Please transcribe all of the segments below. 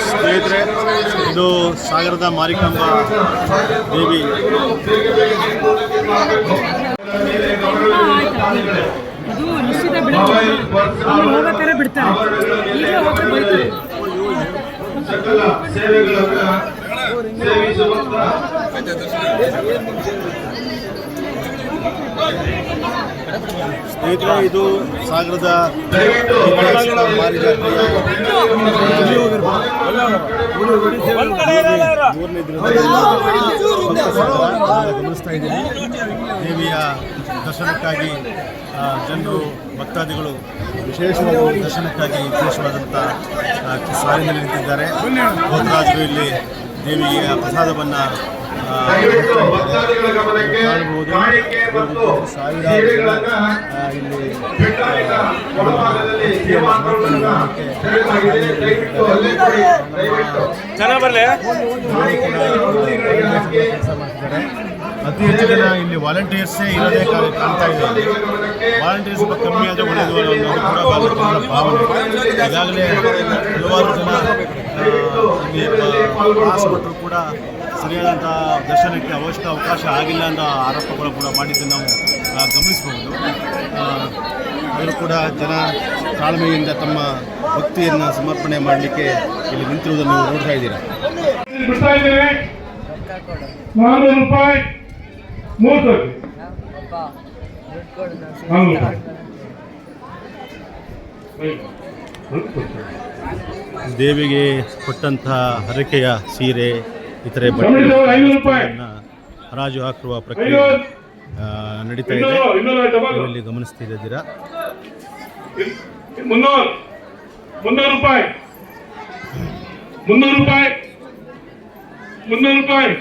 ಸ್ನೇಹಿತರೆ, ಇದು ಸಾಗರದ ಮಾರಿಕಾಂಬ ದೇವಿ. ಅದು ನಿಶ್ಚಿತ ಬಿಡ್ತಾರೆ, ಈಗ ಹೋಗ್ತಾರೆ. ಸ್ನೇಹಿತರೆ, ಇದು ಸಾಗರದ ಮಾರಿ ಜಾತ್ರೆಯ ಮೂರನೇ ದಿನದಲ್ಲಿ ಗಮನಿಸ್ತಾ ಇದ್ದೀನಿ. ದೇವಿಯ ದರ್ಶನಕ್ಕಾಗಿ ಜನರು ಭಕ್ತಾದಿಗಳು ವಿಶೇಷವಾದ ದರ್ಶನಕ್ಕಾಗಿ ವಿಶೇಷವಾದಂಥ ಸಾಲಿನಲ್ಲಿ ನಿಂತಿದ್ದಾರೆ. ಭಕ್ತರಾಜರು ಇಲ್ಲಿ ದೇವಿಯ ಪ್ರಸಾದವನ್ನು ಕಾಣಬಹುದು. ಸಾವಿರಾರು ಜನ ಇಲ್ಲಿ ಕೆಲಸ ಮಾಡ್ತಿದ್ದಾರೆ. ಅತಿ ಹೆಚ್ಚು ಜನ ಇಲ್ಲಿ ವಾಲಂಟಿಯರ್ಸೇ ಇರೋದೇ ಕಾಣ್ತಾ ಇದೆ. ವಾಲಂಟಿಯರ್ಸ್ ಸ್ವಲ್ಪ ಕಮ್ಮಿ ಆದರೆ ಒಳ್ಳೆಯದು ಅನ್ನೋದು ಕೂಡ ಭಾವನೆ. ಈಗಾಗಲೇ ಹಲವಾರು ಜನ ಆಸ್ಪತ್ರೆ ಕೂಡ ಸರಿಯಾದಂಥ ದರ್ಶನಕ್ಕೆ ಅವಕಾಶ ಆಗಿಲ್ಲ ಅನ್ನೋ ಆರೋಪಗಳು ಕೂಡ ಮಾಡಿದ್ದನ್ನು ನಾವು ಗಮನಿಸಬಹುದು. ಅವರು ಕೂಡ ಜನ ತಾಳ್ಮೆಯಿಂದ ತಮ್ಮ ಭಕ್ತಿಯನ್ನು ಸಮರ್ಪಣೆ ಮಾಡಲಿಕ್ಕೆ ಇಲ್ಲಿ ನಿಂತಿರುವುದನ್ನು ನೀವು ನೋಡ್ತಾ ಇದ್ದೀರಾ. ದೇವಿಗೆ ಕೊಟ್ಟಂತಹ ಹರಕೆಯ ಸೀರೆ, ಇತರೆ ಬಟ್ಟೆಗಳನ್ನು ಹರಾಜು ಹಾಕುವ ಪ್ರಕ್ರಿಯೆ ನಡೀತಾ ಇದೆ. ಇಲ್ಲಿ ಗಮನಿಸ್ತಿದ್ದೀರಾ. 300 ರೂಪಾಯಿ ಒಂದದ್ದೇ, 300 ರೂಪಾಯಿ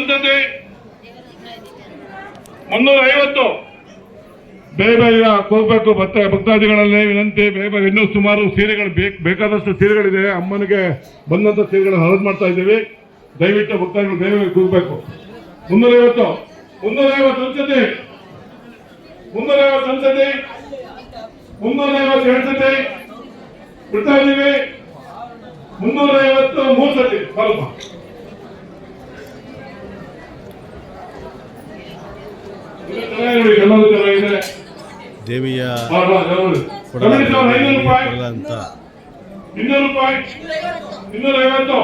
ಒಂದದ್ದೇ, 350. ಬೇಗ ಹೋಗ್ಬೇಕು. ಭಕ್ತಾದಿಗಳಲ್ಲಿ ವಿನಂತಿ, ಬೇಗ ಇನ್ನೂ ಸುಮಾರು ಸೀರೆಗಳು ಬೇಕಾದಷ್ಟು ಸೀರೆಗಳಿದೆ. ಅಮ್ಮನಿಗೆ ಬಂದಂತ ಸೀರೆಗಳನ್ನು ಹರದು ಮಾಡ್ತಾ ಇದ್ದೀವಿ. ದಯವಿಟ್ಟು ಭಕ್ತಾದಿಗಳು ಬೇಗ ಹೋಗ್ಬೇಕು. 350 ಅನ್ಸತಿ, 350 ಅನ್ಸತಿ, 350 ಹೇಳ್ಸತಿ ಬಿಡ್ತಾ ಇದ್ದೀವಿ. 350 3 ಸತಿ ಸ್ವಲ್ಪ. ಎಲ್ಲರೂ ಚೆನ್ನಾಗಿದೆ. ದೇವಿಯ ಕೊಡಲಂತ 200 ರೂಪಾಯಿ, 250,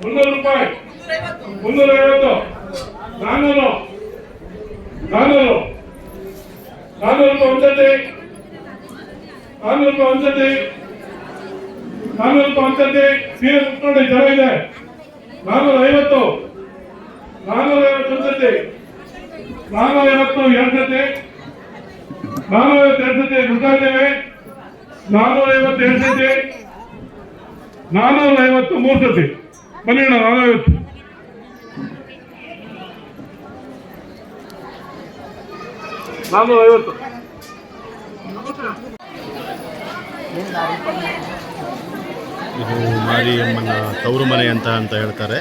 300 ರೂಪಾಯಿ, 350, 400, 400 ರೂಪಾಯಿ ಒಂದ್ಸತಿ, 400 ರೂಪಾಯಿ ಒಂದ್ಸತಿ, 400 ರೂಪಾಯಿ ಒಂದ್ಸತಿ. ಸೀರೆ ನೋಡಿ ಚೆನ್ನಾಗಿದೆ. 450, 450 ಒಂದ್ಸತಿ, 450 ಎರಡು ಸತಿ, 450 ಎರಡು ಸತಿ ಬಿಡ್ತಾ ಇದ್ದೇವೆ. 450 ಎರಡು ಸತಿ, 450 3 ಸತಿ. ಬನ್ನಿ 450. ಇದು ಮಾರಿಯಮ್ಮನ ತವರು ಮನೆ ಅಂತ ಹೇಳ್ತಾರೆ.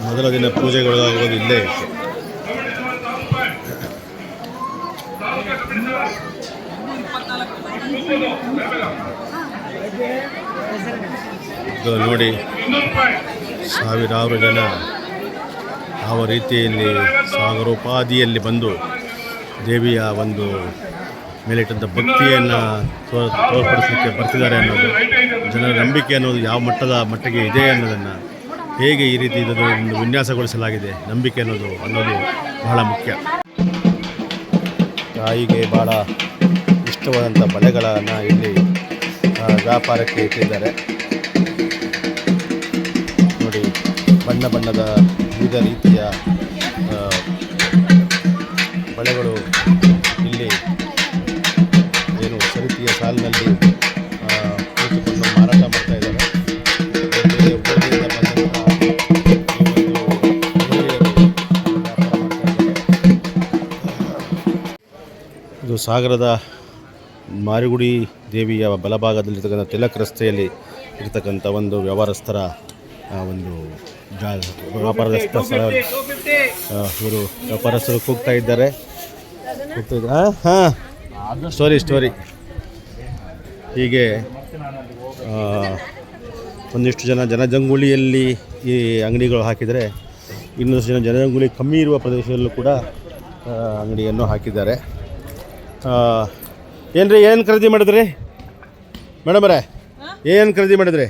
ಮೊದಲ ದಿನ ಪೂಜೆಗಳು ಆಗೋದು ಇಲ್ಲೇ ಇತ್ತು. ನೋಡಿ, ಸಾವಿರಾರು ಜನ ಯಾವ ರೀತಿಯಲ್ಲಿ ಸಾಗರೋಪಾದಿಯಲ್ಲಿ ಬಂದು ದೇವಿಯ ಒಂದು ಮೇಲಿಟ್ಟಂಥ ಭಕ್ತಿಯನ್ನು ತೋರ್ಪಡಿಸಲಿಕ್ಕೆ ಬರ್ತಿದ್ದಾರೆ ಅನ್ನೋದು, ಜನರ ನಂಬಿಕೆ ಅನ್ನೋದು ಯಾವ ಮಟ್ಟಿಗೆ ಇದೆ ಅನ್ನೋದನ್ನು, ಹೇಗೆ ಈ ರೀತಿ ಇದನ್ನು ವಿನ್ಯಾಸಗೊಳಿಸಲಾಗಿದೆ ನಂಬಿಕೆ ಅನ್ನೋದು ಬಹಳ ಮುಖ್ಯ. ತಾಯಿಗೆ ಭಾಳ ಇಷ್ಟವಾದಂಥ ಬಳೆಗಳನ್ನು ಇಲ್ಲಿ ವ್ಯಾಪಾರಕ್ಕೆ ಇಟ್ಟಿದ್ದಾರೆ. ನೋಡಿ, ಬಣ್ಣ ಬಣ್ಣದ ವಿವಿಧ ರೀತಿಯ ಬಳೆಗಳು ಇಲ್ಲಿ ಏನು ಸರಿತಿಯ ಸಾಲಿನಲ್ಲಿ ಕುಳಿತುಕೊಂಡು ಮಾರಾಟ ಮಾಡ್ತಾ ಇದ್ದಾರೆ. ಇದು ಸಾಗರದ ಮಾರಿಗುಡಿ ದೇವಿಯ ಬಲಭಾಗದಲ್ಲಿರ್ತಕ್ಕಂಥ ತಿಲಕ್ ರಸ್ತೆಯಲ್ಲಿ ಇರತಕ್ಕಂಥ ಒಂದು ವ್ಯವಹಾರಸ್ಥರ ಒಂದು ವ್ಯಾಪಾರಸ್ಥ ಸ್ಥಳ. ಇವರು ವ್ಯಾಪಾರಸ್ಥರು ಕೂಗ್ತಾ ಇದ್ದಾರೆ. ಹಾಂ ಸ್ಟೋರಿ ಹೀಗೆ ಒಂದಿಷ್ಟು ಜನಜಂಗುಳಿಯಲ್ಲಿ ಈ ಅಂಗಡಿಗಳು ಹಾಕಿದರೆ, ಇನ್ನೊಂದು ಜನಜಂಗುಳಿ ಕಮ್ಮಿ ಇರುವ ಪ್ರದೇಶದಲ್ಲೂ ಕೂಡ ಅಂಗಡಿಯನ್ನು ಹಾಕಿದ್ದಾರೆ. ಏನ್ರಿ ಏನು ಖರೀದಿ ಮಾಡಿದ್ರಿ ಮೇಡಮರೇ? ಏನು ಖರೀದಿ ಮಾಡಿದ್ರಿ?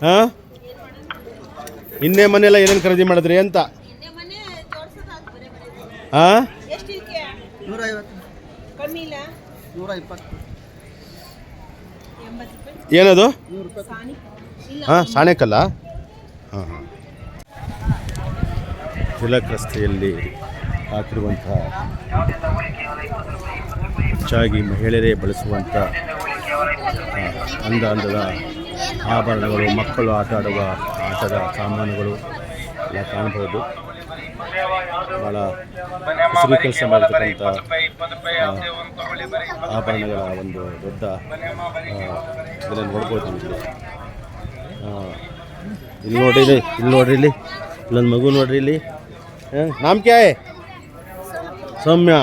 ಹಾಂ, ಇನ್ನೇ ಮನೆಯೆಲ್ಲ ಏನೇನು ಖರೀದಿ ಮಾಡಿದ್ರಿ ಅಂತ? ಹಾಂ, ಏನದು? ಹಾಂ, ಸಾಣೆಕಲ್ಲ. ಹಾಂ ಹಾಂ, ತಿಲಕ್ ರಸ್ತೆಯಲ್ಲಿ ಹಾಕಿರುವಂತಹ ಹೆಚ್ಚಾಗಿ ಮಹಿಳೆಯರೇ ಬಳಸುವಂಥ ಅಂದದ ಆಭರಣಗಳು, ಮಕ್ಕಳು ಆಟ ಆಡುವ ಆಟದ ಸಾಮಾನುಗಳು ಎಲ್ಲ ಕಾಣಬಹುದು. ಭಾಳ ಹಸಿರು ಕೆಲಸ ಮಾಡಿರ್ತಕ್ಕಂಥ ಆಭರಣಗಳ ಒಂದು ದೊಡ್ಡ ಇದನ್ನು ನೋಡ್ಬೋದು. ಇಲ್ಲಿ ನೋಡ್ರಿ ಇಲ್ಲೊಂದು ಮಗು ನೋಡ್ರಿ ಇಲ್ಲಿ. ನಾಮ್ ಕ್ಯಾ ಹೈ? ಸೌಮ್ಯ.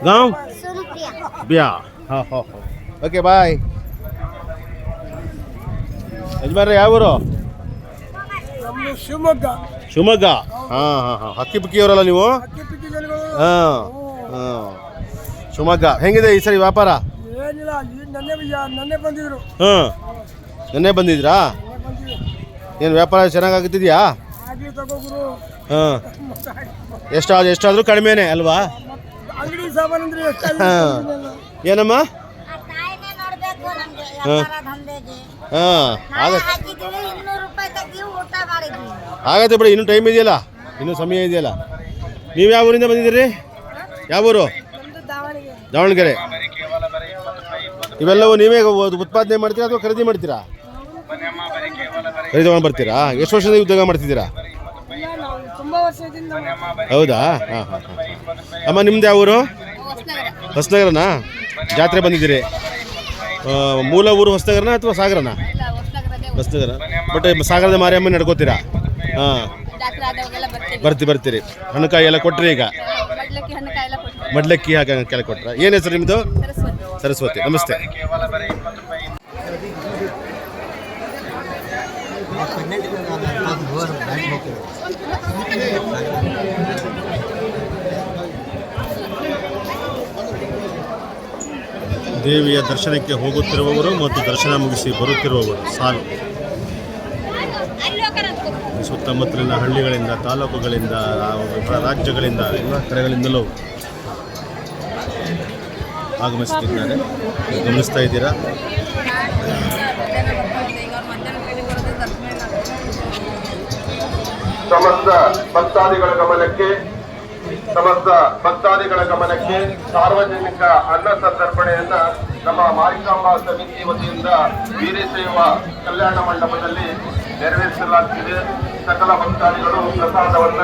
ಗಾಂವ್ ಬ್ಯಾ. ಹಾಂ ಹಾಂ ಹಾಂ, ಓಕೆ ಬಾಯ್. ಯಜಮಾನ್ರೆ ಯಾವ ಊರು? ಶಿವಮೊಗ್ಗ. ಹಾಂ ಹಾಂ ಹಾಂ, ಹಕ್ಕಿ ಪಿಕ್ಕಿಯವರಲ್ಲ ನೀವು? ಹಾಂ ಹಾಂ, ಶಿವಮೊಗ್ಗ. ಹೆಂಗಿದೆ ಈ ಸರಿ ವ್ಯಾಪಾರ? ಹಾಂ, ನೆನ್ನೆ ಬಂದಿದ್ರಾ? ಏನು ವ್ಯಾಪಾರ ಚೆನ್ನಾಗಾಗುತ್ತಿದೆಯಾ? ಹಾಂ, ಎಷ್ಟಾದರೂ ಕಡಿಮೆನೇ ಅಲ್ವಾ? ಹಾಂ, ಏನಮ್ಮ? ಹಾಂ ಹಾಂ, ಆಗತ್ತೆ ಬಿಡಿ, ಇನ್ನೂ ಟೈಮ್ ಇದೆಯಲ್ಲ, ಇನ್ನೂ ಸಮಯ ಇದೆಯಲ್ಲ. ನೀವು ಯಾವ ಊರಿಂದ ಬಂದಿದ್ದೀರಿ? ಯಾವ ಊರು? ದಾವಣಗೆರೆ. ಇವೆಲ್ಲವೂ ನೀವೇ ಉತ್ಪಾದನೆ ಮಾಡ್ತೀರಾ ಅಥವಾ ಖರೀದಿ ಮಾಡ್ತೀರಾ? ಖರೀದಿ ತೊಗೊಂಡು ಬರ್ತೀರಾ? ಎಷ್ಟು ವರ್ಷದಿಂದ ಉದ್ಯೋಗ ಮಾಡ್ತಿದ್ದೀರಾ? ಹೌದಾ? ಹಾಂ ಹಾಂ ಹಾಂ. ಅಮ್ಮ ನಿಮ್ದು ಯಾವ ಊರು? ಹೊಸನಗರನಾ? ಜಾತ್ರೆ ಬಂದಿದ್ದೀರಿ? ಮೂಲ ಊರು ಹೊಸನಗರನ ಅಥವಾ ಸಾಗರನ? ಹೊಸನಗರ. ಬಟ್ ಸಾಗರದ ಮಾರಿಯಮ್ಮ ನಡ್ಕೋತೀರಾ? ಹಾಂ, ಬರ್ತೀರಿ. ಹಣ್ಣುಕಾಯಿ ಎಲ್ಲ ಕೊಟ್ರಿ? ಈಗ ಮಡ್ಲಕ್ಕಿ ಹಾಕಿ ಕೊಟ್ರ. ಏನು ಹೆಸರು ನಿಮ್ಮದು? ಸರಸ್ವತಿ. ನಮಸ್ತೆ. ದೇವಿಯ ದರ್ಶನಕ್ಕೆ ಹೋಗುತ್ತಿರುವವರು ಮತ್ತು ದರ್ಶನ ಮುಗಿಸಿ ಬರುತ್ತಿರುವವರು ಸಾಲು. ಸುತ್ತಮುತ್ತಲಿನ ಹಳ್ಳಿಗಳಿಂದ, ತಾಲೂಕುಗಳಿಂದ, ರಾಜ್ಯಗಳಿಂದ, ಎಲ್ಲ ಕಡೆಗಳಿಂದಲೂ ಆಗಮಿಸುತ್ತಿದ್ದಾರೆ. ಗಮನಿಸ್ತಾ ಇದ್ದೀರಾ? ಸಮಸ್ತ ಭಕ್ತಾದಿಗಳ ಗಮನಕ್ಕೆ ಸಾರ್ವಜನಿಕ ಅನ್ನ ಸಂತರ್ಪಣೆಯನ್ನ ನಮ್ಮ ಮಾರಿಕಾಂಬಾ ಸಮಿತಿ ವತಿಯಿಂದ ವೀರಶೈವ ಕಲ್ಯಾಣ ಮಂಟಪದಲ್ಲಿ ನೆರವೇರಿಸಲಾಗುತ್ತಿದೆ. ಸಕಲ ಭಕ್ತಾದಿಗಳು ಪ್ರಸಾದವನ್ನ